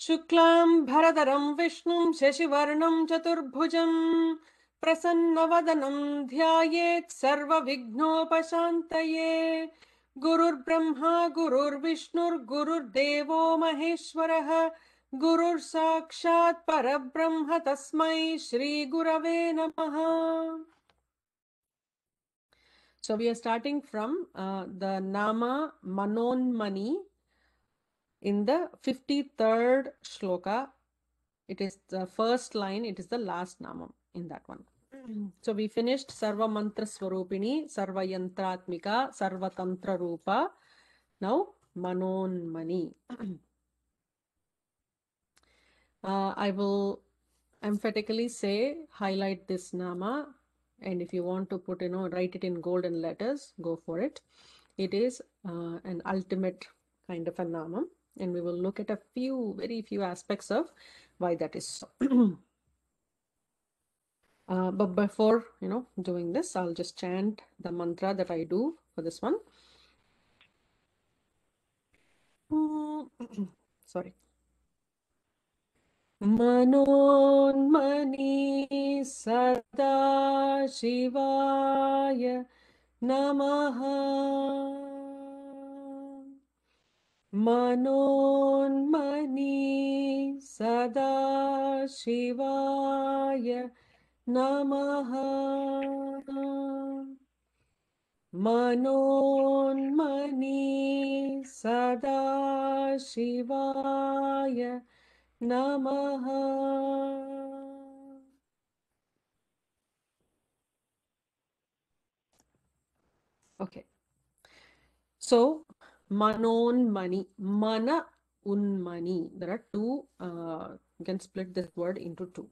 शुक्लां भरधरं विष्णुं शशिवर्णं चतुर्भुजं प्रसन्नवदनं ध्यायेत् सर्वविघ्नोपशान्तये गुरुर्ब्रह्मा गुरुर्विष्णुर्गुरुर्देवो महेश्वरः गुरुर्साक्षात् परब्रह्म तस्मै श्रीगुरवे नमः. So we are starting from the Nama Manonmani in the 53rd shloka. It is the first line, it is the last Nama in that one. So we finished Sarva Mantra Swarupini, Sarva Yantratmika, Sarva Tantra Rupa. Now Manonmani. I will emphatically say, highlight this Nama, and if you want to put, write it in golden letters, go for it. It is an ultimate kind of a Nama, and we will look at a few, very few aspects of why that is so. But before, doing this, I'll just chant the mantra that I do for this one. Sorry. Manonmani Sada Shivaya Namaha. Manonmani Sada Shivaya Namaha. Manonmani Sada Shivaya Namaha. Okay. So, Manonmani, Mana Unmani. There are two, you can split this word into two.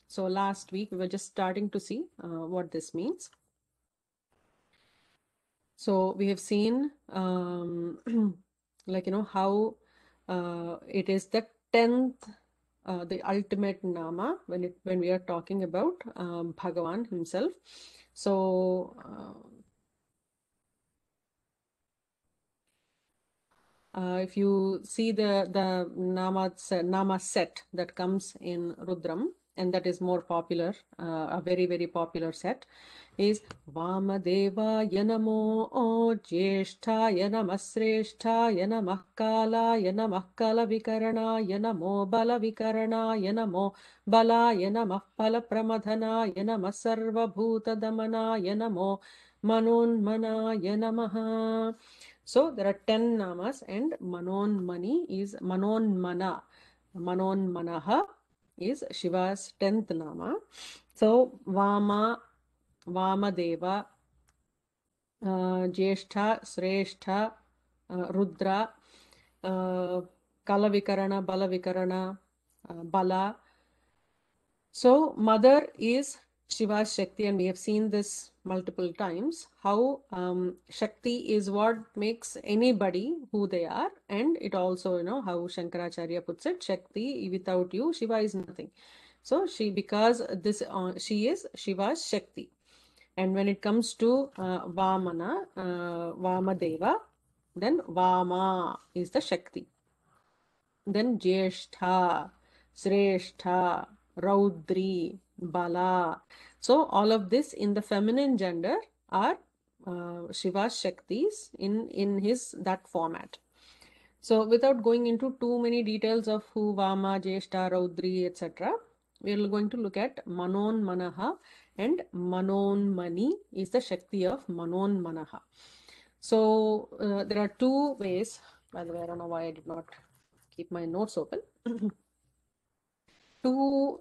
So last week we were just starting to see what this means. So we have seen how it is the 10th, the ultimate Nama when we are talking about Bhagavan himself. So if you see the nama set that comes in Rudram, and that is more popular, a very, very popular set, is Vamadeva Yanamo Jyeshtha Yanamasreshta Yanamakala Yanamakala Vikarana Yanamo Bala Vikarana Yanamo Bala Yanamapala Pramadhana Yanamasarva Bhuta Damana Yanamo Manonmana Yanamaha. So there are 10 namas, and Manonmani is Manonmana. Manonmanaha is Shiva's 10th nama. So Vamadeva, Jyeshtha, Sreshtha, Rudra, Kalavikarana, Balavikarana, Bala. So mother is Shiva's Shakti, and we have seen this multiple times, how Shakti is what makes anybody who they are, and it also, how Shankaracharya puts it, Shakti, without you, Shiva is nothing. So because this, she is Shiva's Shakti. And when it comes to Vamana, Vamadeva, then Vama is the Shakti. Then Jyeshtha, Sreshtha, Raudri, Bala. So all of this in the feminine gender are Shiva's Shaktis in his that format. So without going into too many details of who Vama, Jyeshtha, Raudri, etc., we are going to look at Manon Manaha, and Manon Mani is the Shakti of Manon Manaha. So there are two ways. By the way, I don't know why I did not keep my notes open. Two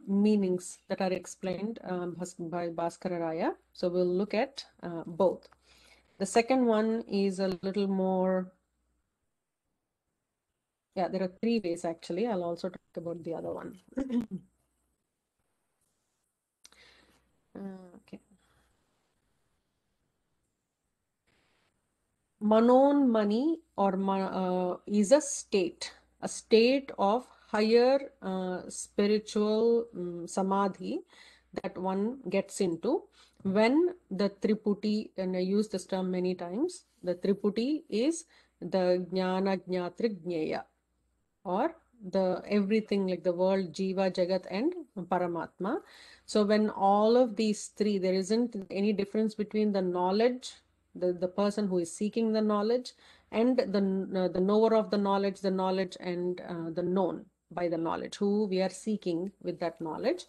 meanings that are explained by Bhaskara Raya. So we'll look at both. The second one is a little more, there are three ways actually. I'll also talk about the other one. Okay. Manonmani or is a state of higher spiritual samadhi that one gets into, when the Triputi, and I use this term many times, the Triputi is the Jnana Jnatri Jnaya, or the everything like the world, Jiva, Jagat, and Paramatma. So when all of these three, there isn't any difference between the knowledge, the person who is seeking the knowledge, and the knower of the knowledge, and the known by the knowledge, who we are seeking with that knowledge.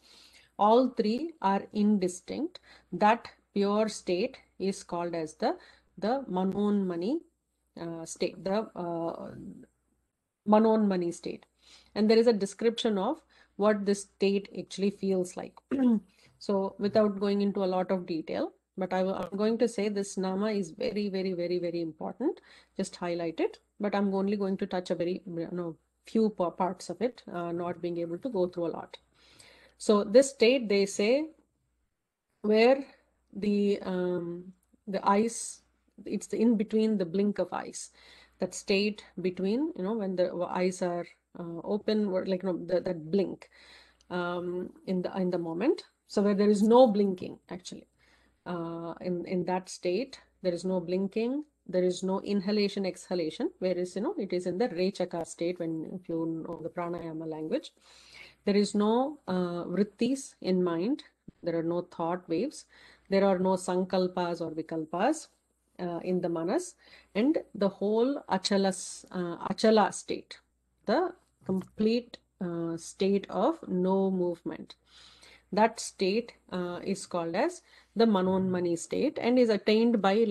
All three are indistinct. That pure state is called as the Manonmani state, the Manonmani state. And there is a description of what this state actually feels like. So without going into a lot of detail, but I'm going to say this nama is very, very, very, very important. Just highlight it. But I'm only going to touch a very few parts of it, not being able to go through a lot. So this state, they say, where the eyes, it's the in between the blink of eyes, that state between, when the eyes are open, or like that blink in the moment. So where there is no blinking, actually, in that state, there is no blinking, there is no inhalation exhalation, whereas it is in the Rechaka state, when if you know the pranayama language. There is no vrittis in mind. There are no thought waves. There are no sankalpas or vikalpas in the manas, and the whole achala state, the complete state of no movement. That state is called as the Manonmani state, and is attained by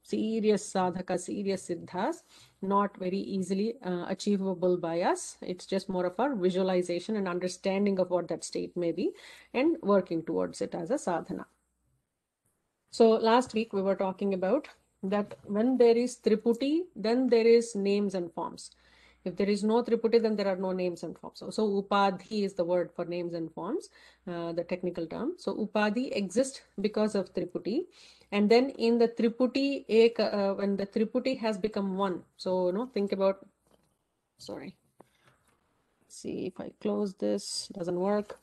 serious sadhaka, serious siddhas, not very easily achievable by us. It's just more of our visualization and understanding of what that state may be, and working towards it as a sadhana. So last week we were talking about that when there is Triputi, then there is names and forms. If there is no Triputi, then there are no names and forms. So Upadhi is the word for names and forms, the technical term. So Upadhi exists because of Triputi. And then in the Triputi, when the Triputi has become one. So, think about, sorry. See if I close this, doesn't work.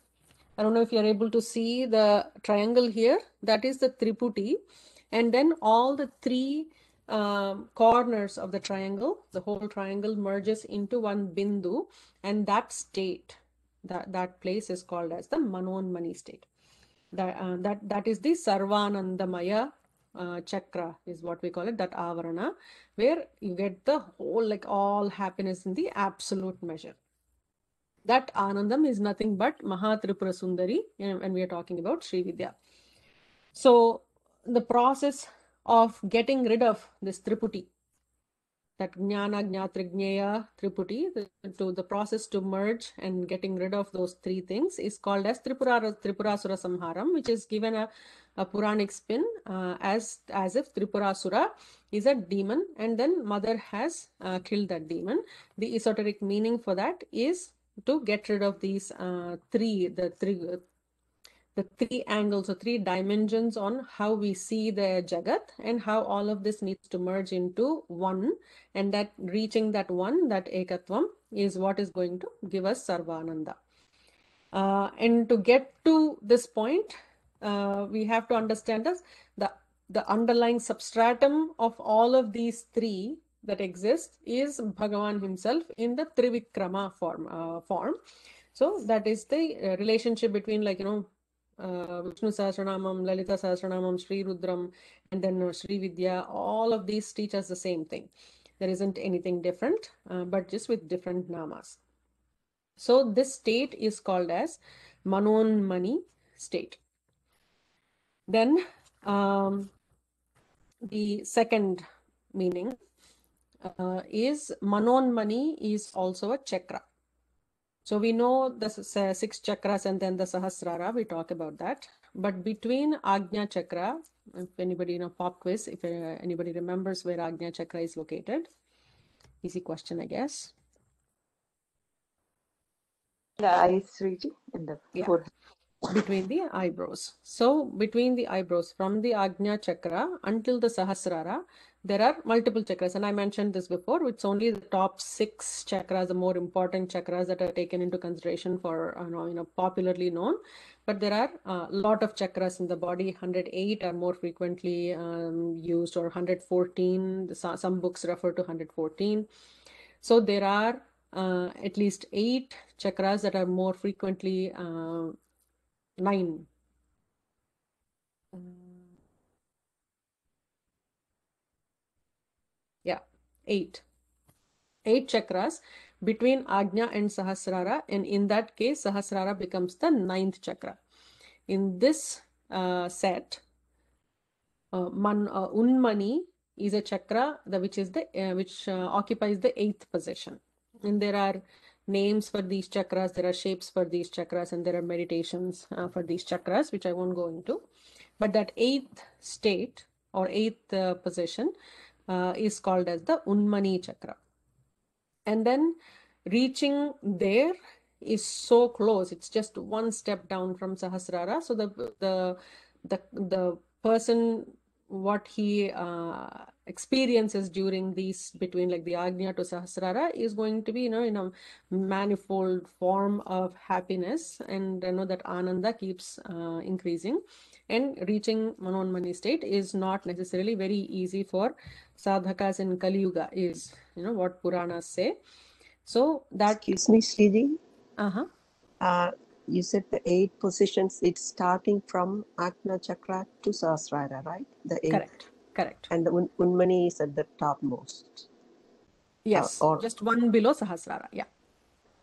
I don't know if you're able to see the triangle here. That is the Triputi. And then all the three corners of the triangle, the whole triangle merges into one bindu. And that state, that place is called as the Manonmani state. That is the Sarvanandamaya chakra is what we call it, that avarana, where you get the whole, like all happiness in the absolute measure. That Anandam is nothing but Mahatripura Sundari, when we are talking about Sri Vidya. So the process of getting rid of this Triputi, that Jnana, Jnatri, Jnaya, Triputi, the process to merge and getting rid of those three things is called as Tripurasura Samharam, which is given a Puranic spin as if Tripurasura is a demon, and then mother has killed that demon. The esoteric meaning for that is to get rid of these the three angles or three dimensions on how we see the Jagat, and how all of this needs to merge into one, and that reaching that one, that Ekatvam, is what is going to give us Sarvananda. And to get to this point, we have to understand the underlying substratum of all of these three that exist is Bhagavan himself in the Trivikrama form. So that is the relationship between Vishnu Sahasranamam, Lalita Sahasranamam, Sri Rudram, and then Sri Vidya. All of these teach us the same thing. There isn't anything different, but just with different namas. So this state is called as Manonmani state. Then the second meaning is Manonmani is also a chakra. So we know the 6 chakras and then the Sahasrara, we talk about that. But between Ajna Chakra, if anybody pop quiz, if anybody remembers where Ajna Chakra is located, easy question, I guess. The eyes, Sriji, in the forehead. Between the eyebrows. So between the eyebrows, from the Ajna Chakra until the Sahasrara, there are multiple chakras. And I mentioned this before, it's only the top 6 chakras, the more important chakras that are taken into consideration for, popularly known. but there are a lot of chakras in the body. 108 are more frequently used, or 114. Some books refer to 114. So there are at least 8 chakras that are more frequently 9. Yeah, 8 chakras between Ajna and Sahasrara, and in that case Sahasrara becomes the 9th chakra. In this set, Unmani is a chakra which occupies the 8th position, and there are names for these chakras, there are shapes for these chakras, and there are meditations for these chakras, which I won't go into. But that 8th state or 8th position is called as the Unmani chakra. And then reaching there is so close, it's just one step down from Sahasrara. So the person, what he experiences during these, between like the Agnya to Sahasrara, is going to be, in a manifold form of happiness, and that Ananda keeps increasing. And reaching Manonmani state is not necessarily very easy for sadhakas in Kali Yuga, is what Puranas say. So that. Excuse me, Sriji. Uh-huh. You said the 8 positions, it's starting from Ajna Chakra to Sahasrara, right? The 8. Correct. And the Unmani is at the topmost. Yes, just one below Sahasrara. Yeah.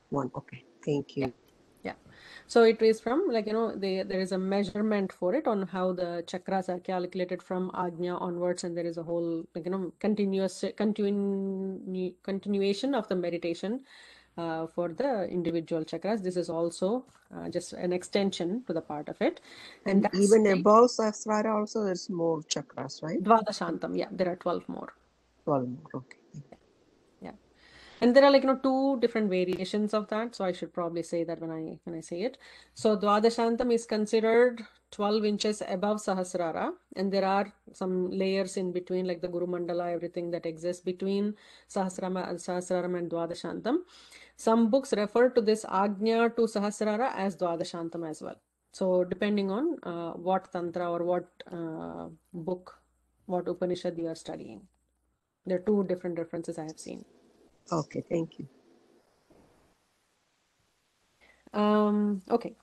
One, okay. Thank you. Yeah. So it is from, like, there is a measurement for it on how the chakras are calculated from Ajna onwards, and there is a whole, like, continuation of the meditation for the individual chakras. This is also just an extension to the part of it. And even above Sahasrara also there's more chakras, right? Dvadashantam, yeah, there are 12 more. 12 more, okay. Yeah. And there are, like, 2 different variations of that. So I should probably say that when I say it. So Dvadashantam is considered 12 inches above Sahasrara, and there are some layers in between, like the Guru Mandala, everything that exists between Sahasraram and Dvadashantam. Some books refer to this Ajna to Sahasrara as Dvadashantam as well. So depending on what Tantra or what book, what Upanishad you are studying. There are 2 different references I have seen. Okay, thank you. Okay.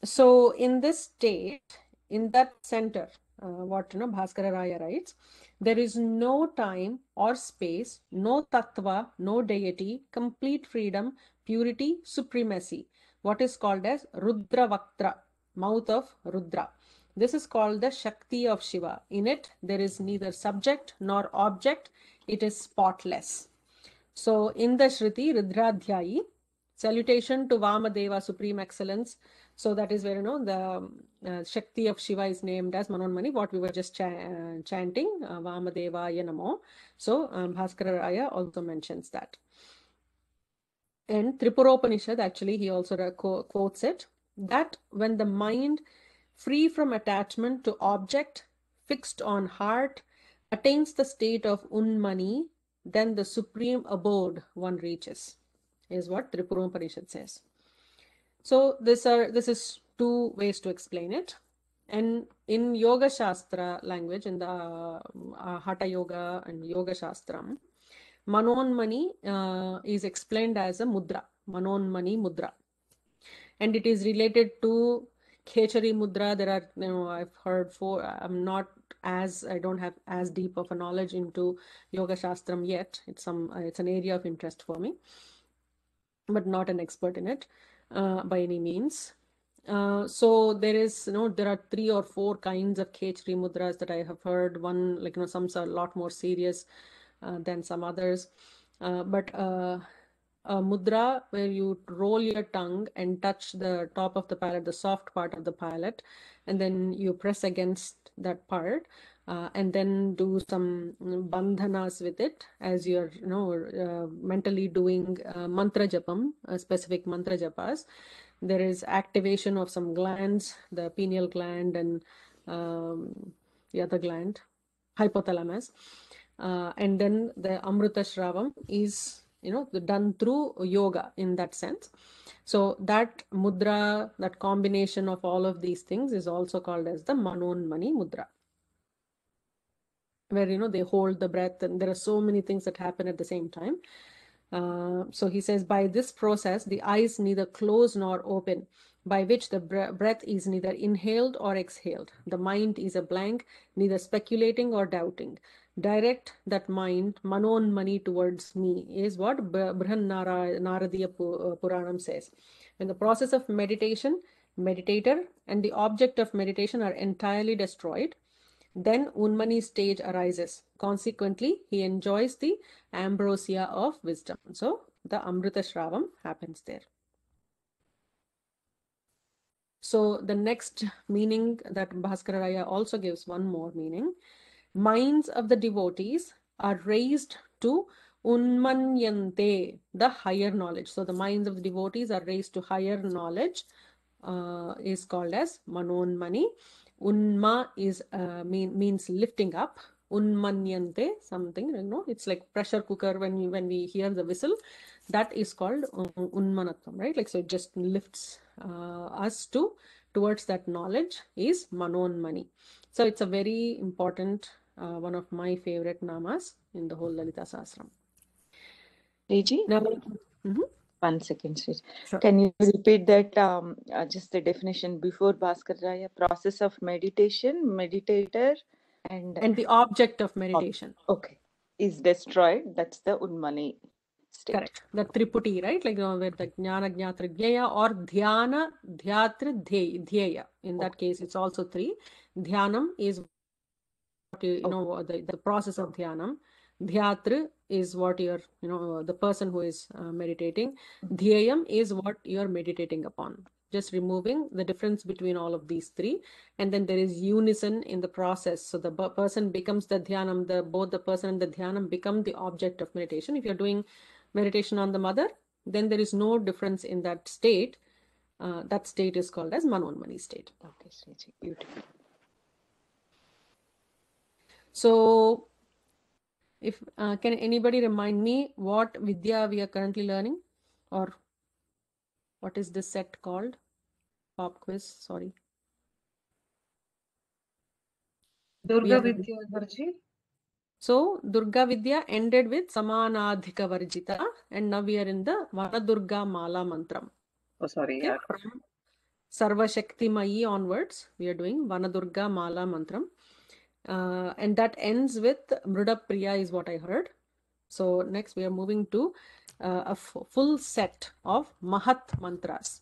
So in this state, in that center, what Bhaskara Raya writes, there is no time or space, no tattva, no deity, complete freedom, purity, supremacy. What is called as Rudra Vaktra, mouth of Rudra. This is called the Shakti of Shiva. In it, there is neither subject nor object. It is spotless. So in the Shruti, Rudradhyayi, salutation to Vamadeva, supreme excellence. So that is where, the Shakti of Shiva is named as Manonmani, what we were just chanting, Vamadevaya Namo. So Bhaskara Raya also mentions that. And Tripuropanishad, actually, he also quotes it, that when the mind, free from attachment to object, fixed on heart, attains the state of Unmani, then the supreme abode one reaches, is what Tripuropanishad says. So this is 2 ways to explain it. And in Yoga Shastra language, in the Hatha Yoga and Yoga Shastram, Manonmani is explained as a mudra, Manonmani mudra. And it is related to Khechari mudra. There are, I've heard I don't have as deep of a knowledge into Yoga Shastram yet. It's an area of interest for me, but not an expert in it by any means. So there are 3 or 4 kinds of Khechari mudras that I have heard. One, like, some are a lot more serious than some others. But a mudra where you roll your tongue and touch the top of the palate, the soft part of the palate, and then you press against that part, and then do some bandhanas with it as you're mentally doing mantra japam, specific mantra japas. There is activation of some glands, the pineal gland and the other gland, hypothalamus. And then the Amrita Shravam is done through yoga in that sense. So that mudra, that combination of all of these things is also called as the Manonmani mudra, where they hold the breath, and there are so many things that happen at the same time. So he says, by this process, the eyes neither close nor open, by which the breath is neither inhaled or exhaled. The mind is a blank, neither speculating or doubting. Direct that mind, Manonmani, towards me, is what Brihan Naradiya Puranam says. When the process of meditation, meditator, and the object of meditation are entirely destroyed, then Unmani stage arises. Consequently, he enjoys the ambrosia of wisdom. So the Amrita Shravam happens there. So the next meaning that Bhaskara Raya also gives, one more meaning. Minds of the devotees are raised to Unmanyante, the higher knowledge. So the minds of the devotees are raised to higher knowledge, is called as Manonmani. Unma is means lifting up. Unmanyante, something, it's like pressure cooker when we hear the whistle. That is called Unmanatvam, right? Like, so it just lifts us towards that knowledge is Manonmani. So it's a very important, one of my favorite namas in the whole Lalita Sahasram. Reji, Now, 1 second, Sri. sure. Can you repeat that, just the definition before Bhaskaraya? Process of meditation, meditator, and the object of meditation. Okay, is destroyed. That's the Unmani state. Correct. The Triputi, right? Like where the Jnana Jnatra Jnaya or Dhyana Dhyatra Dhyeya. In that case, it's also 3. Dhyanam is what the process of Dhyanam. Dhyatra is what you're, the person who is meditating. Dhyayam is what you're meditating upon. Just removing the difference between all of these 3. And then there is unison in the process. So the person becomes the Dhyanam, both the person and the Dhyanam become the object of meditation. If you're doing meditation on the mother, then there is no difference in that state. That state is called as Manonmani state. Okay, Sriji, beautiful. So, if can anybody remind me what Vidya we are currently learning, or what is this set called? Pop quiz, sorry. Durga Vidya Varji. So Durga Vidya ended with Samanadhika Varjita, and now we are in the Vana Durga Mala Mantram. Oh, sorry. Okay? From Sarva Shakti Mayi onwards, we are doing Vana Durga Mala Mantram. And that ends with Mruda Priya is what I heard. So next we are moving to a full set of Mahat mantras.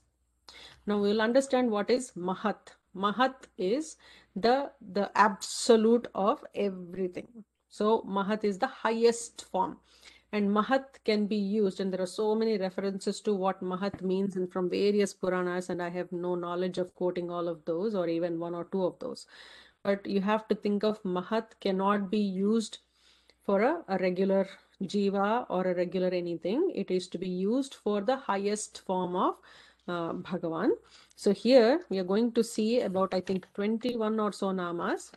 Now we will understand what is Mahat. Mahat is the absolute of everything. So Mahat is the highest form. And Mahat can be used, and there are so many references to what Mahat means and from various Puranas, and I have no knowledge of quoting all of those or even 1 or 2 of those. But you have to think of Mahat cannot be used for a regular Jiva or a regular anything. It is to be used for the highest form of Bhagavan. So here we are going to see about, I think, 21 or so namas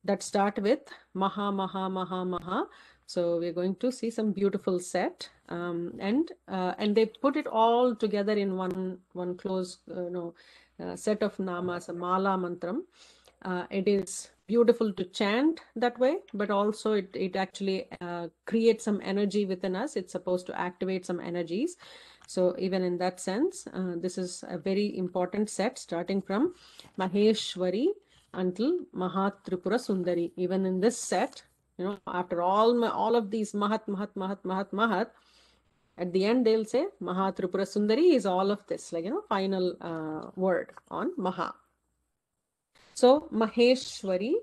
that start with Maha, Maha, Maha, Maha. So we're going to see some beautiful set, and they put it all together in one close set of namas, a Mala Mantram. It is beautiful to chant that way, but also it actually creates some energy within us. It's supposed to activate some energies. So even in that sense, this is a very important set, starting from Maheshwari until Mahatripura Sundari. Even in this set, after all of these Mahat, Mahat, Mahat, Mahat, Mahat, at the end they'll say Mahatripura Sundari is all of this, like, final word on Maha. So Maheshwari,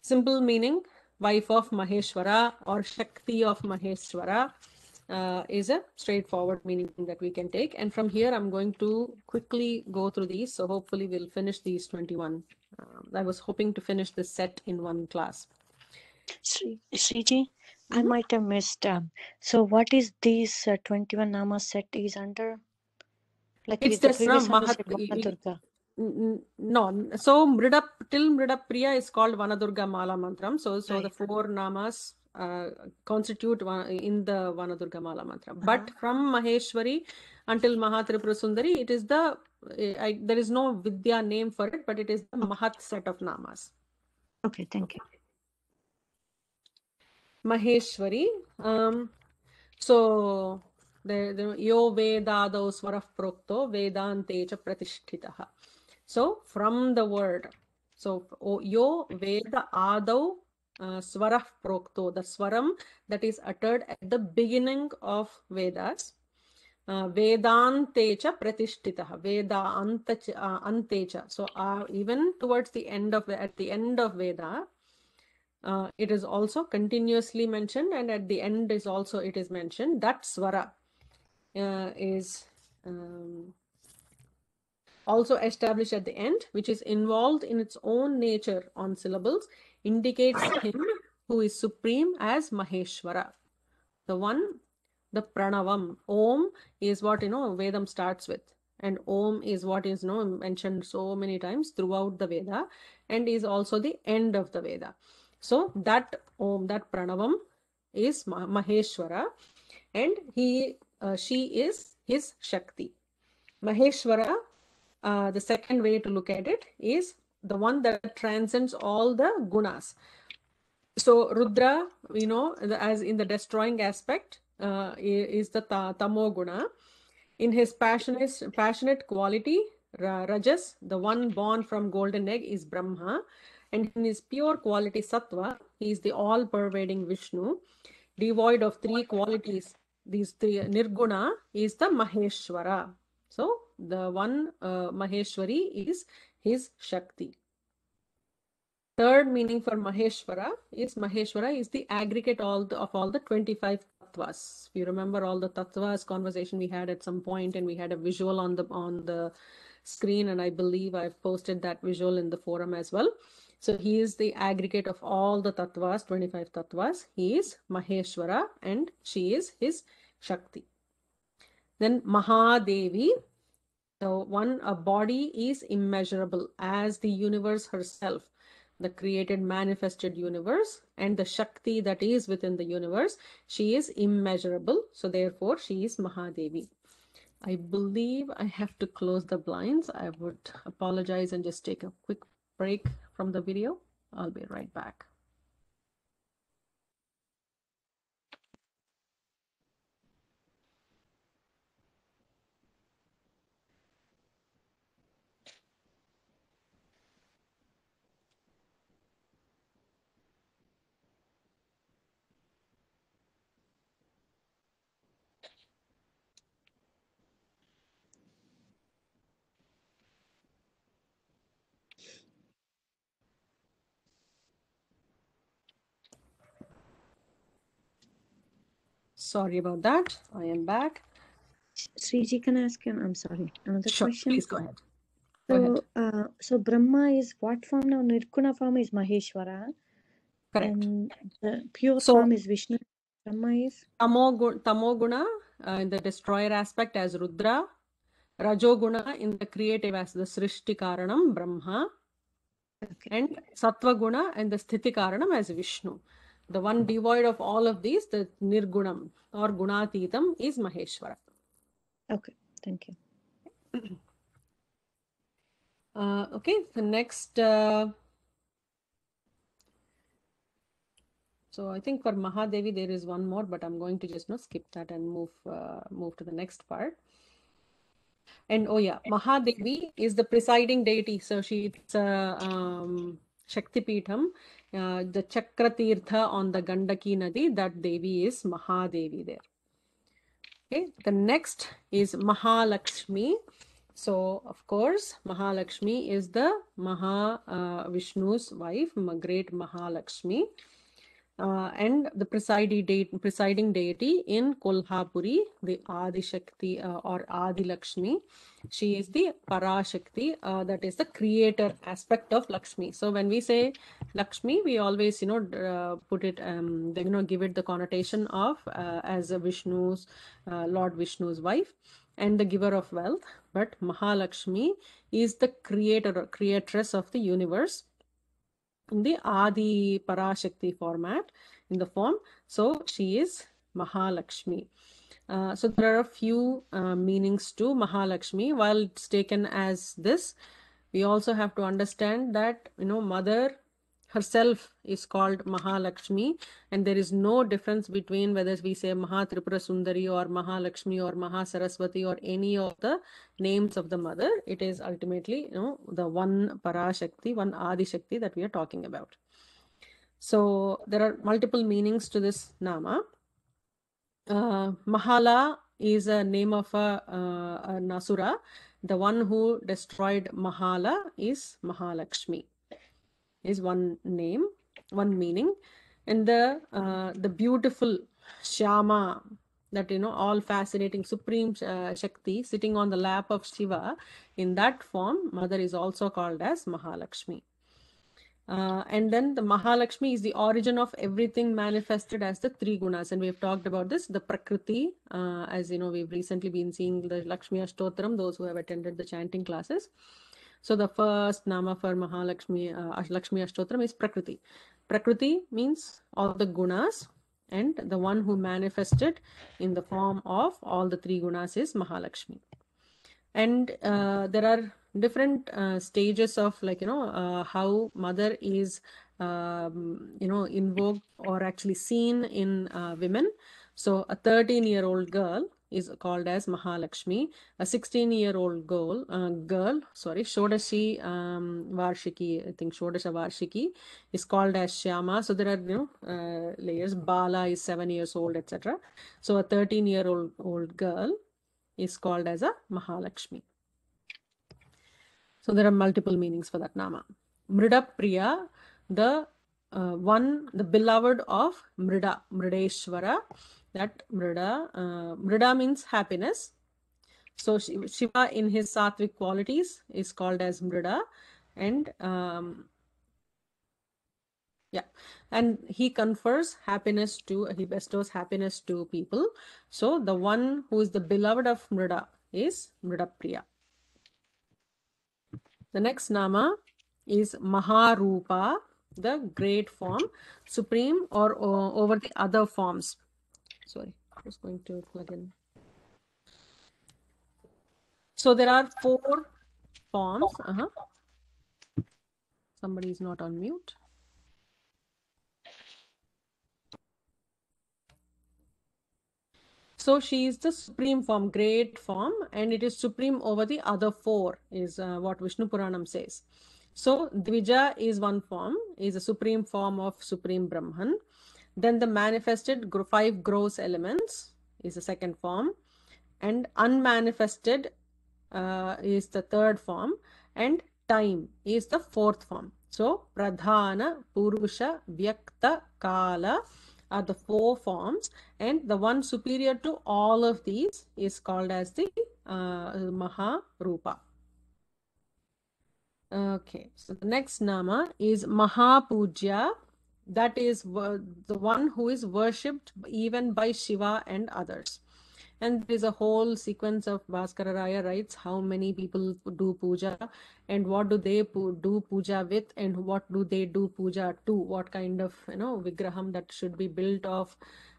simple meaning, wife of Maheshwara or Shakti of Maheshwara, is a straightforward meaning that we can take. And from here, I'm going to quickly go through these. So hopefully we'll finish these 21. I was hoping to finish this set in one class. Sriji, I might have missed. So what is this 21 nama set is under? Like It's the just previous one Mahat. Durga. No, so till Mrida Priya is called Vanadurga Mala Mantram. So the 4 namas constitute in the Vanadurga Mala mantra. But from Maheshwari until Mahatripura Sundari, it is the there is no Vidya name for it, but it is the Mahat set of namas. Okay, thank you. Maheshwari. So the yo vedado swarah prokto vedante cha pratishtitaha. So from the word, so yo veda adau swarah prokto, the swaram that is uttered at the beginning of Vedas. Vedante cha pratishtitaha, Veda antecha. So even towards the end of at the end of Veda, it is also continuously mentioned, and at the end is also it is mentioned that swara is also established at the end, which is involved in its own nature on syllables, indicates him who is supreme as Maheshwara, the one, the pranavam. Om is what Vedam starts with, and Om is what is mentioned so many times throughout the Veda, and is also the end of the Veda. So that Om, that pranavam, is Maheshwara, and she is his Shakti. Maheshwara, the second way to look at it, is the one that transcends all the gunas. So Rudra, as in the destroying aspect, is the tamo guna. In his passionate quality, Rajas, the one born from golden egg, is Brahma. And in his pure quality, Sattva, he is the all-pervading Vishnu. Devoid of three qualities, these three, Nirguna is the Maheshwara. So the one Maheshwari is his Shakti. Third meaning for Maheshwara is the aggregate of all the 25 tattvas. If you remember all the tattvas conversation we had at some point, and we had a visual on the screen, and I believe I've posted that visual in the forum as well. So he is the aggregate of all the tattvas, 25 tattvas. He is Maheshwara, and she is his Shakti. Then Mahadevi. So a body is immeasurable as the universe herself, the created manifested universe, and the Shakti that is within the universe. She is immeasurable. So therefore she is Mahadevi. I believe I have to close the blinds. I would apologize and just take a quick break from the video. I'll be right back. Sorry about that. I am back. Sriji, can I ask you? I'm sorry. Another Sure, question. please go ahead. Go ahead. So Brahma is what form now? Nirguna form is Maheshwara. Correct. And the pure So- form is Vishnu. Brahma is Tamoguna in the destroyer aspect as Rudra. Rajoguna in the creative as the Srishti Karanam, Brahma. okay. And Sattva Guna and the Sthiti Karanam as Vishnu. The one devoid of all of these, the Nirgunam or Gunatitam, is Maheshwara. Okay, thank you. Okay, the next. So I think for Mahadevi there is one more, but I'm going to just skip that and move to the next part. And oh yeah, Mahadevi is the presiding deity. So she's Shakti Peetham, the Chakratirtha on the Gandaki Nadi. That Devi is Mahadevi there. Okay, the next is Mahalakshmi. So of course, Mahalakshmi is the Vishnu's wife, great Mahalakshmi. And the presiding deity in Kolhapuri, the Adi Shakti or Adi Lakshmi. She is the Parashakti, that is the creator aspect of Lakshmi. So when we say Lakshmi, we always put it give it the connotation of as a Vishnu's Lord Vishnu's wife and the giver of wealth. But Mahalakshmi is the creator or creatress of the universe. in the Adi Parashakti format, in the form. So she is Mahalakshmi. So there are a few meanings to Mahalakshmi. While it's taken as this, we also have to understand that, mother herself is called Mahalakshmi, and there is no difference between whether we say Mahatripura Sundari or Mahalakshmi or Mahasaraswati or any of the names of the mother. It is ultimately, the one Parashakti, one Adi Shakti that we are talking about. So there are multiple meanings to this nama. Mahala is a name of an asura. The one who destroyed Mahala is Mahalakshmi. Is one name, one meaning. And the beautiful Shyama, that all fascinating supreme Shakti sitting on the lap of Shiva, in that form, mother is also called as Mahalakshmi. And then the Mahalakshmi is the origin of everything manifested as the three gunas, and we've talked about this. The Prakriti, as we've recently been seeing the Lakshmi Ashtotram, those who have attended the chanting classes. So the first nama for Mahalakshmi, Lakshmi Ashtotram is Prakriti. Prakriti means all the gunas, and the one who manifested in the form of all the three gunas is Mahalakshmi. And there are different stages of how mother is invoked or actually seen in women. So a 13-year-old girl is called as Mahalakshmi. A 16-year-old girl, Shodashi Varshiki, I think Shodasha Varshiki, is called as Shyama. So there are layers. Bala is 7 years old, etc. So a 13-year-old girl is called as a Mahalakshmi. So there are multiple meanings for that nama. Mrida Priya, the beloved of Mrida, Mrideshwara. That Mrida means happiness. So Shiva in his sattvic qualities is called as Mrida, and and he confers happiness he bestows happiness to people. So the one who is the beloved of Mrida is Mrida Priya. The next nama is Maharupa, the great form, supreme or over the other forms. Sorry, I'm just going to plug in. So there are 4 forms. Somebody is not on mute. So she is the supreme form, great form, and it is supreme over the other 4, is what Vishnu Puranam says. So Dvija is one form, is a supreme form of Supreme Brahman. Then the manifested 5 gross elements is the second form, and unmanifested is the third form, and time is the 4th form. So Pradhana, Purusha, Vyakta, Kala are the 4 forms, and the one superior to all of these is called as the Maharupa. Okay, so the next nama is Mahapujya. That is the one who is worshipped even by Shiva and others. And there is a whole sequence of Bhaskara Raya writes how many people do puja and what do they do puja with, and what do they do puja to, what kind of vigraham that should be built of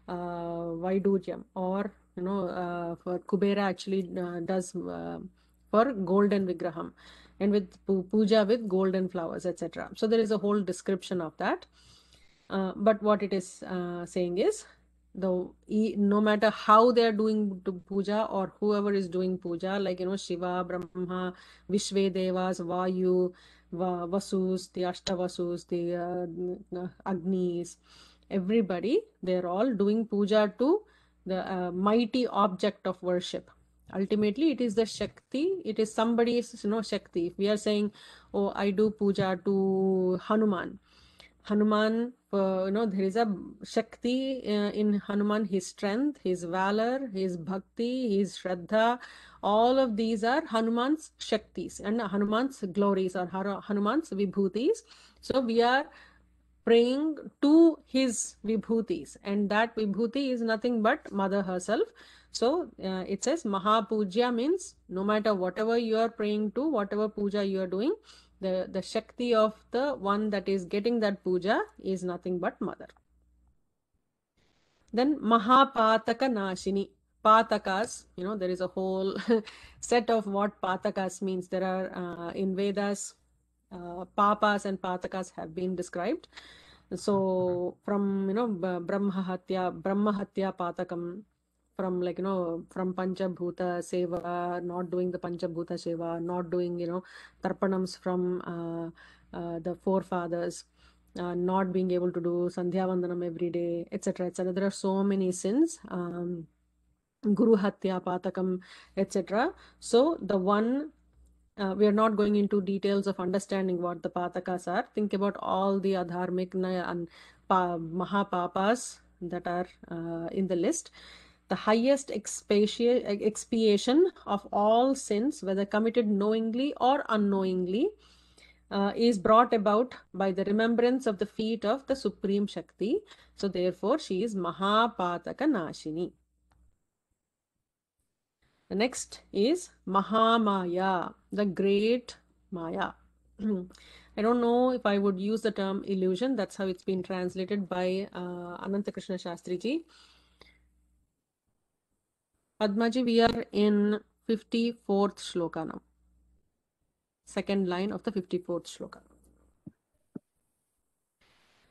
Vaiduryam, or for Kubera actually does for golden vigraham, and with puja with golden flowers, etc. So there is a whole description of that. But what it is saying is, no matter how they are doing puja, or whoever is doing puja, like Shiva, Brahma, Vishve Devas, Vayu, Vasus, the Ashtavasus, the Agnis, everybody, they're all doing puja to the mighty object of worship. Ultimately, it is the Shakti. It is somebody's Shakti. If we are saying, oh, I do puja to Hanuman, there is a Shakti in Hanuman, his strength, his valor, his bhakti, his shraddha. All of these are Hanuman's Shaktis and Hanuman's glories, or Hanuman's vibhutis. So we are praying to his vibhutis, and that vibhuti is nothing but mother herself. So it says Mahapujya means no matter whatever you are praying to, whatever puja you are doing, The Shakti of the one that is getting that puja is nothing but mother. Then Mahapataka Nashini. Patakas, there is a whole set of what Patakas means. There are in Vedas, Papas and Patakas have been described. So from, Brahmahatya Patakam, from from Panchabhuta Seva, not doing the Panchabhuta Seva, not doing, Tarpanams from the forefathers. Not being able to do Sandhya Vandanam every day, etc., etc. There are so many sins, Guru Hatya, Patakam, etc. So the one, we are not going into details of understanding what the Patakas are. Think about all the adharmic and Mahapapas that are in the list. The highest expiation of all sins, whether committed knowingly or unknowingly, is brought about by the remembrance of the feet of the Supreme Shakti. So therefore, she is Mahapataka Nashini. The next is Mahamaya, the great Maya. I don't know if I would use the term illusion. That's how it's been translated by Anantakrishna Shastriji. Padmaji, we are in 54th shloka now. Second line of the 54th shloka.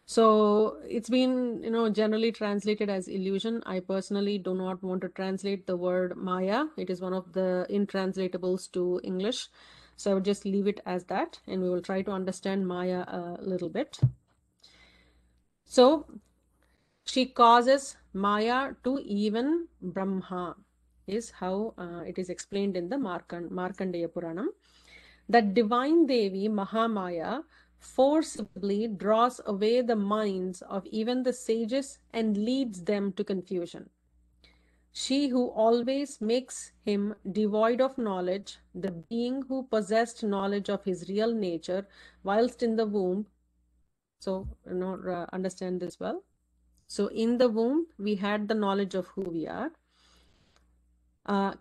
So it's been, generally translated as illusion. I personally do not want to translate the word Maya. It is one of the intranslatables to English. So I would just leave it as that, and we will try to understand Maya a little bit. So she causes Maya to even Brahma, is how it is explained in the Markandeya Puranam. That divine Devi, Mahamaya, forcibly draws away the minds of even the sages and leads them to confusion. She who always makes him devoid of knowledge, the being who possessed knowledge of his real nature whilst in the womb. So, understand this well. So, in the womb, we had the knowledge of who we are.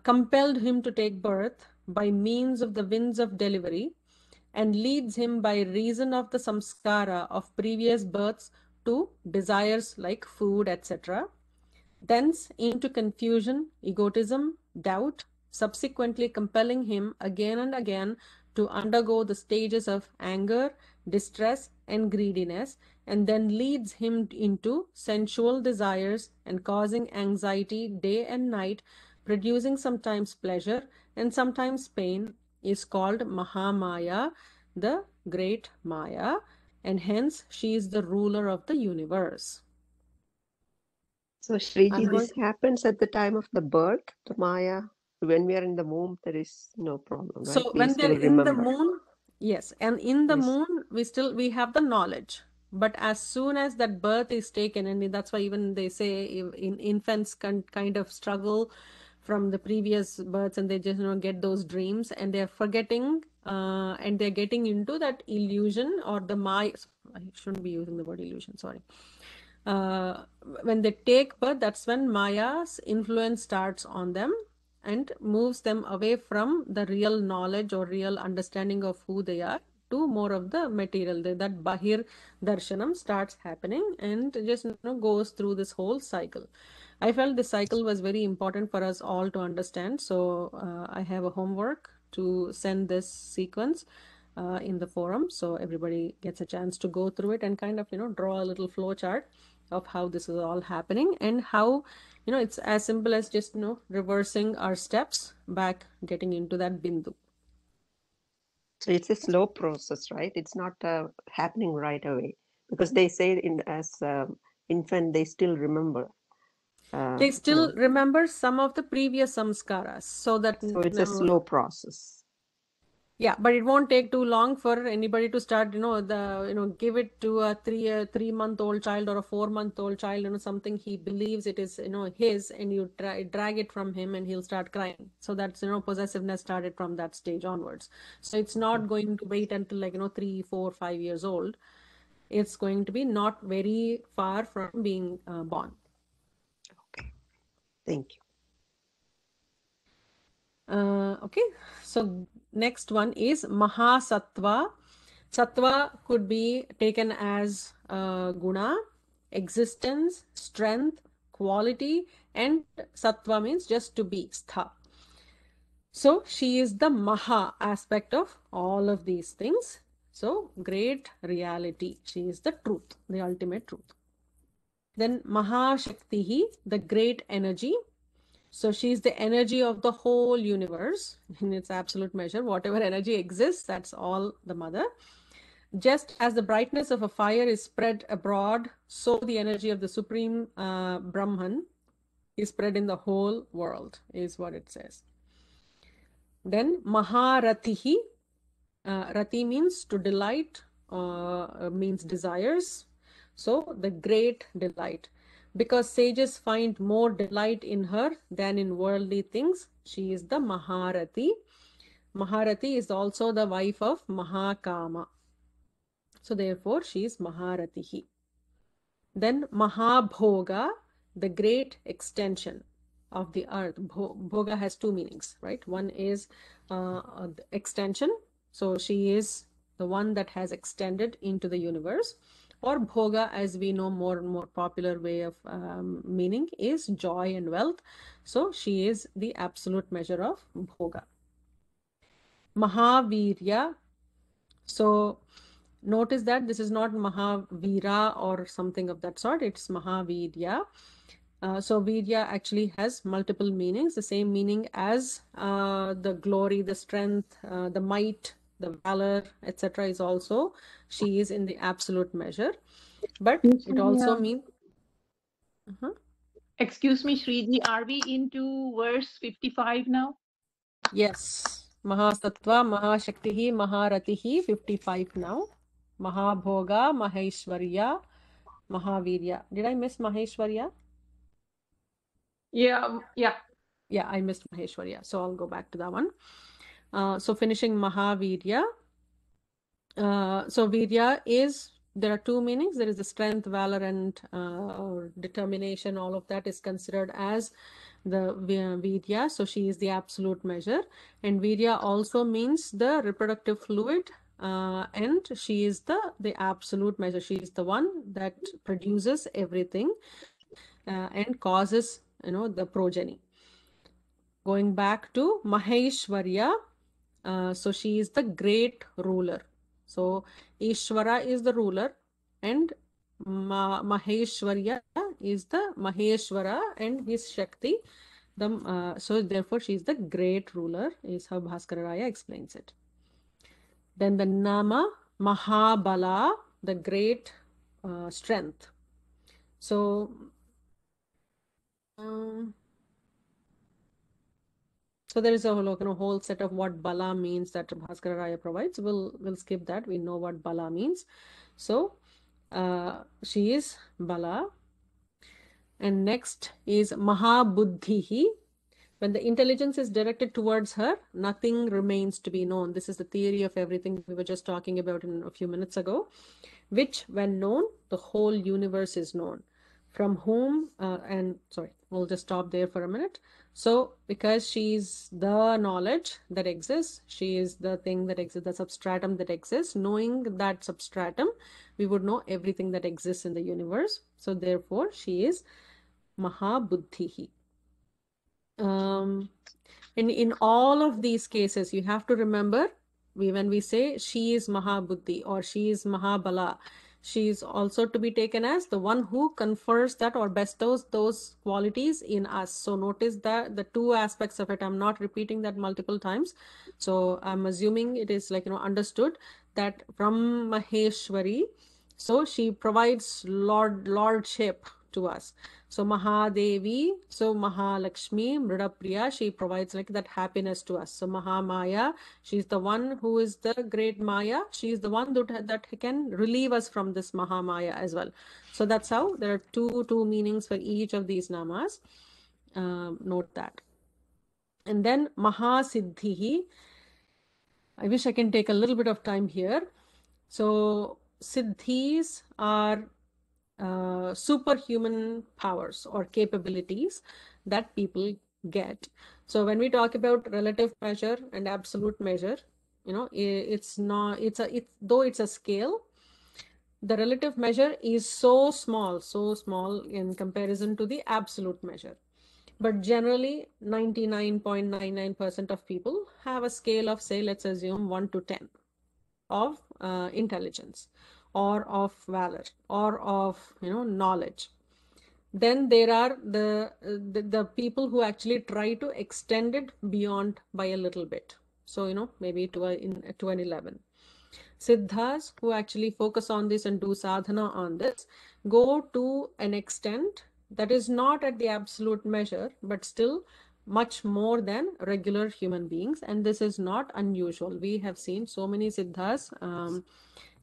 Compelled him to take birth by means of the winds of delivery, and leads him by reason of the samskara of previous births to desires like food, etc. Thence into confusion, egotism, doubt, subsequently compelling him again and again to undergo the stages of anger, distress, and greediness, and then leads him into sensual desires and causing anxiety day and night, producing sometimes pleasure and sometimes pain, is called Mahamaya, the great Maya, and hence she is the ruler of the universe. So Shriji, I'm this happens at the time of the birth, the Maya. When we are in the womb, there is no problem, right? So We when still they're in the remember. moon, yes, and in the Yes. moon, we have the knowledge. But as soon as that birth is taken, and that's why even they say in infants can kind of struggle from the previous births, and they just get those dreams, and they're forgetting, and they're getting into that illusion or the Maya. I shouldn't be using the word illusion. Sorry. When they take birth, that's when Maya's influence starts on them and moves them away from the real knowledge or real understanding of who they are to more of the material. That Bahir Darshanam starts happening and just goes through this whole cycle. I felt this cycle was very important for us all to understand. So I have a homework to send this sequence in the forum, so everybody gets a chance to go through it and kind of draw a little flow chart of how this is all happening, and how it's as simple as just reversing our steps back, getting into that bindu. So it's a slow process, right? It's not happening right away, because they say as infant they still remember. They still remember some of the previous samskaras, so that So it's a slow process. Yeah, but it won't take too long for anybody to start, give it to a 3-month-old child or a 4-month-old child, something he believes it is, his, and you drag it from him and he'll start crying. So that's, possessiveness started from that stage onwards. So it's not going to wait until 3, 4, 5 years old. It's going to be not very far from being born. Okay, thank you. Okay, so next one is Mahasattva, Sattva could be taken as guna, existence, strength, quality, and sattva means just to be, stha. So she is the Maha aspect of all of these things. So great reality. She is the truth, the ultimate truth. Then Mahashaktihi, the great energy. So she is the energy of the whole universe in its absolute measure. Whatever energy exists, that's all the mother. Just as the brightness of a fire is spread abroad, so the energy of the Supreme Brahman is spread in the whole world, is what it says. Then Maharatihi, Rati means to delight, means desires. So the great delight. Because sages find more delight in her than in worldly things, she is the Maharati. Maharati is also the wife of Mahakama. So therefore she is Maharatihi. Then Mahabhoga, the great extension of the earth. Bhoga has two meanings, right? One is extension. So she is the one that has extended into the universe. Or bhoga, as we know, more and more popular way of meaning is joy and wealth. So she is the absolute measure of bhoga. Mahavirya. So notice that this is not Mahavira or something of that sort. It's Mahavirya. So Virya actually has multiple meanings, the same meaning as the glory, the strength, the might, the valor, etc. is also, she is in the absolute measure. But it also means... Excuse me, Shriji, are we into verse 55 now? Yes. Mahasattva, Mahashaktihi, Maharatihi, 55 now. Mahabhoga, Maheshwarya, Mahavirya. Did I miss Maheshwarya? Yeah. Yeah, I missed Maheshwarya. So I'll go back to that one. So finishing Mahavirya. So Virya is, there are two meanings. There is the strength, valor, and determination. All of that is considered as the Virya. So she is the absolute measure. And Virya also means the reproductive fluid. And she is the absolute measure. She is the one that produces everything and causes, the progeny. Going back to Maheshwarya, so she is the great ruler. So Ishvara is the ruler, and Maheshwarya is the Maheshwara and his Shakti. So therefore she is the great ruler, is how Bhaskara Raya explains it. Then the Nama Mahabala, the great strength. So so there is a whole set of what Bala means that Bhaskara Raya provides. We'll skip that. We know what Bala means. So she is Bala. And next is Mahabuddhihi. When the intelligence is directed towards her, nothing remains to be known. This is the theory of everything we were just talking about a few minutes ago, which when known, the whole universe is known. From whom, we'll just stop there for a minute. So because she's the knowledge that exists, she is the thing that exists, the substratum that exists. Knowing that substratum, we would know everything that exists in the universe. So therefore, she is Mahabuddhihi. And in all of these cases, you have to remember, when we say she is Mahabuddhi or she is Mahabala, she is also to be taken as the one who confers that or bestows those qualities in us. So notice that the two aspects of it, I'm not repeating that multiple times. So I'm assuming it is understood that from Maheshwari, so she provides lordship to us. So Mahadevi, so Mahalakshmi, Mridapriya, she provides that happiness to us. So Mahamaya, she's the one who is the great Maya. She is the one that can relieve us from this Mahamaya as well. So that's how there are two meanings for each of these namas. Note that. And then Mahasiddhihi. I wish I can take a little bit of time here. So Siddhis are superhuman powers or capabilities that people get. So when we talk about relative measure and absolute measure, you know, it's not, though it's a scale, the relative measure is so small in comparison to the absolute measure. But generally, 99.99% of people have a scale of, say, let's assume 1 to 10 of intelligence or of valor or of, you know, knowledge. Then there are the people who actually try to extend it beyond by a little bit. So, you know, maybe to an 11. Siddhas who actually focus on this and do sadhana on this go to an extent that is not at the absolute measure, but still much more than regular human beings. And this is not unusual. We have seen so many siddhas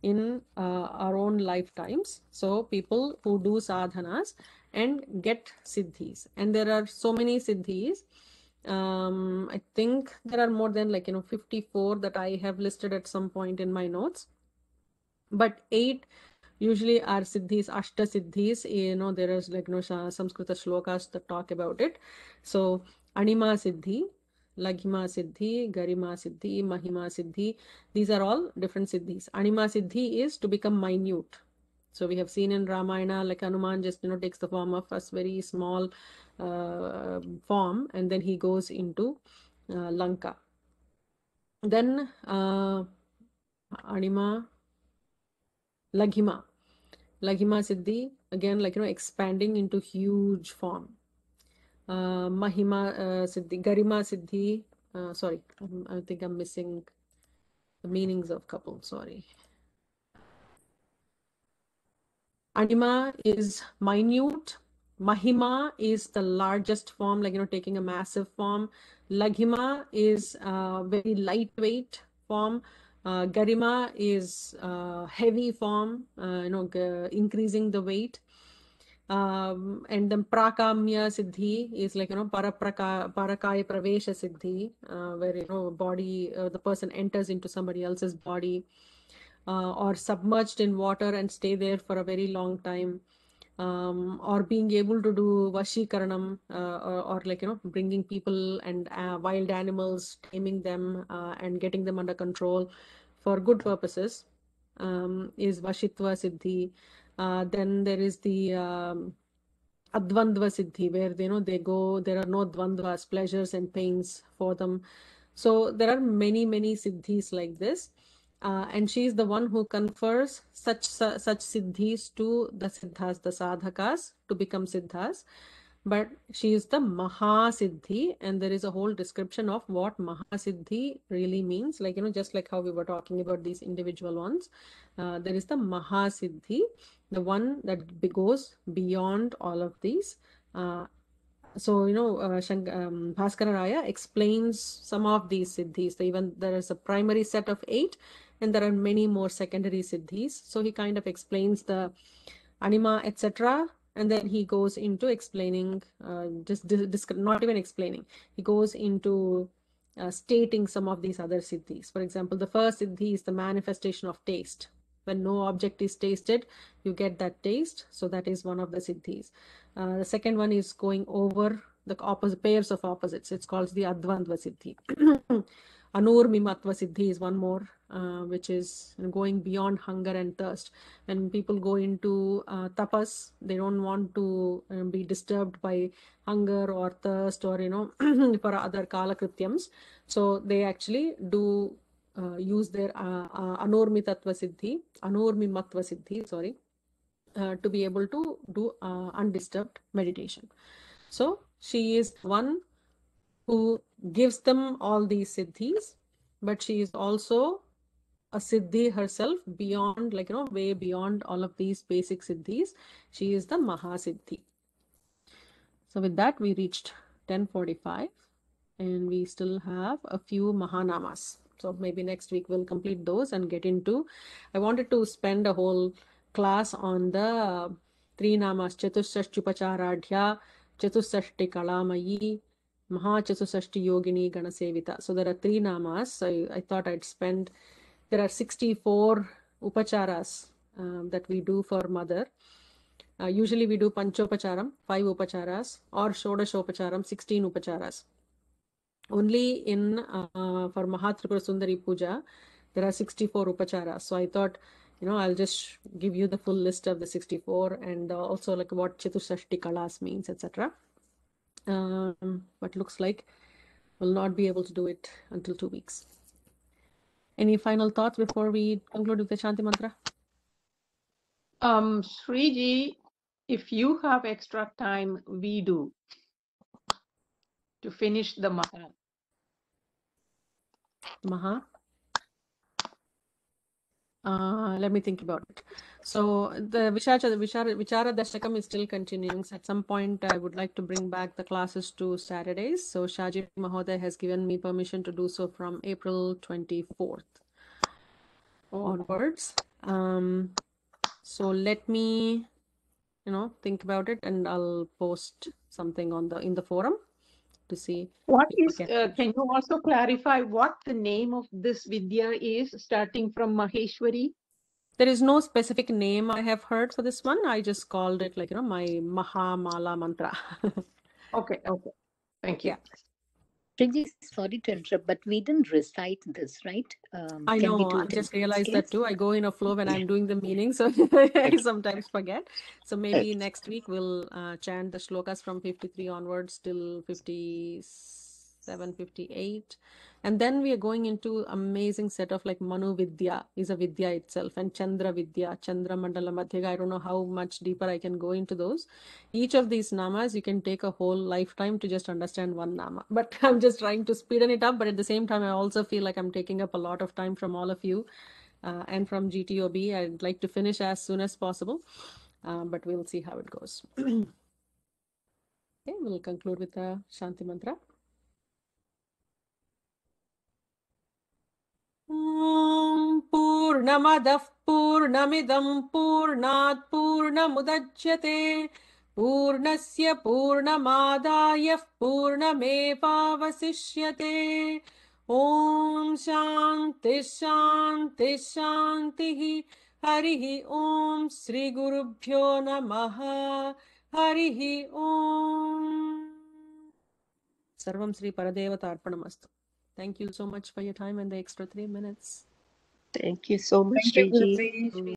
in our own lifetimes. So people who do sadhanas and get siddhis. And there are so many siddhis. I think there are more than 54 that I have listed at some point in my notes. But 8 usually are siddhis, ashta siddhis. You know, there is Samskrita shlokas that talk about it. So anima siddhi, laghima siddhi, garima siddhi, mahima siddhi. These are all different siddhis. Anima siddhi is to become minute. So we have seen in Ramayana, like Hanuman just, you know, takes the form of a very small form, and then he goes into Lanka. Then Anima, Laghima siddhi, again, expanding into huge form. Mahima siddhi, Garima siddhi, sorry, I think I'm missing the meanings of couple, sorry. Anima is minute. Mahima is the largest form, taking a massive form. Laghima is very lightweight form. Garima is heavy form, increasing the weight. And then prakamya siddhi is parakaya pravesha siddhi, where body, the person enters into somebody else's body. Or submerged in water and stay there for a very long time, or being able to do vashikaranam, or bringing people and wild animals, taming them and getting them under control for good purposes, is vashitva siddhi. Then there is the advandva siddhi, where they go, there are no dvandvas, pleasures and pains for them. So there are many siddhis like this. And she is the one who confers such siddhis to the siddhas, the sadhakas, to become siddhas. But she is the Mahasiddhi, and there is a whole description of what Mahasiddhi really means. Just like how we were talking about these individual ones, there is the Mahasiddhi, the one that goes beyond all of these. So, Bhaskara Raya explains some of these siddhis. So even there is a primary set of 8, and there are many more secondary siddhis. So he kind of explains the anima, etc. And then he goes into explaining, not even explaining, he goes into stating some of these other siddhis. For example, the first siddhi is the manifestation of taste. When no object is tasted, you get that taste. So that is one of the siddhis. The second one is going over the opposite pairs of opposites. It's called the Advandva siddhi. Anurmimatva siddhi is one more, which is going beyond hunger and thirst. When people go into tapas, they don't want to be disturbed by hunger or thirst or, for other kalakrityams. So they actually do use their anurmimatva siddhi, sorry, to be able to do undisturbed meditation. So she is one who gives them all these siddhis, but she is also a siddhi herself, beyond, way beyond all of these basic siddhis. She is the Mahasiddhi. So with that, we reached 10:45, and we still have a few Mahanamas. So maybe next week we'll complete those and get into, I wanted to spend a whole class on the 3 namas, Chatusashchupacharadhya, Chatusashti Kalamayi, Mahachatusashti Yogini Ganasevita. So there are 3 namas. I thought I'd spend, there are 64 upacharas that we do for mother. Usually we do Panchopacharam, 5 upacharas, or Shodashopacharam, 16 upacharas. Only in for Mahatripura Sundari Puja, there are 64 upacharas. So I thought, I'll just give you the full list of the 64 and also like what Chatushashti Kalas means, etc. But looks like we'll not be able to do it until 2 weeks. Any final thoughts before we conclude with the Shanti Mantra? Sriji, if you have extra time, we do to finish the Maha. Maha? Let me think about it. So the Vichara Dashakam is still continuing. So at some point, I would like to bring back the classes to Saturdays. So Shaji Mahoday has given me permission to do so from April 24th onwards. So let me, think about it, and I'll post something in the forum to see. What if we is, can you also clarify what the name of this Vidya is, starting from Maheshwari? There is no specific name I have heard for this one. I just called it like, my Mahamala mantra. Okay, thank you. Yeah. Sriji, sorry to interrupt, but we didn't recite this, right? I Can we know, do I it in just realized that scales? too. I go in a flow when I'm doing the meaning, so I sometimes forget. So maybe next week we'll chant the shlokas from 53 onwards till 57, 58. And then we are going into amazing set of like Manu Vidya is a Vidya itself, and Chandra Vidya, Chandra Mandala Madhyaka. I don't know how much deeper I can go into those. Each of these namas, you can take a whole lifetime to just understand one nama. But I'm just trying to speeden it up. But at the same time, I also feel like I'm taking up a lot of time from all of you and from GTOB. I'd like to finish as soon as possible, but we'll see how it goes. Okay, we'll conclude with the Shanti Mantra. Purnamadah Purnamidam Purnat Purnamudachyate Purnasya Purnamadaya Purnamevavasishyate Om Shanti Shanti Shanti Harihi Om Sri Gurubhyo Namaha Harihi Om. Sarvam Sri Paradevata Arpanamastu. Thank you so much for your time and the extra 3 minutes. Thank you so much, Thank you, Sriji. Guruji.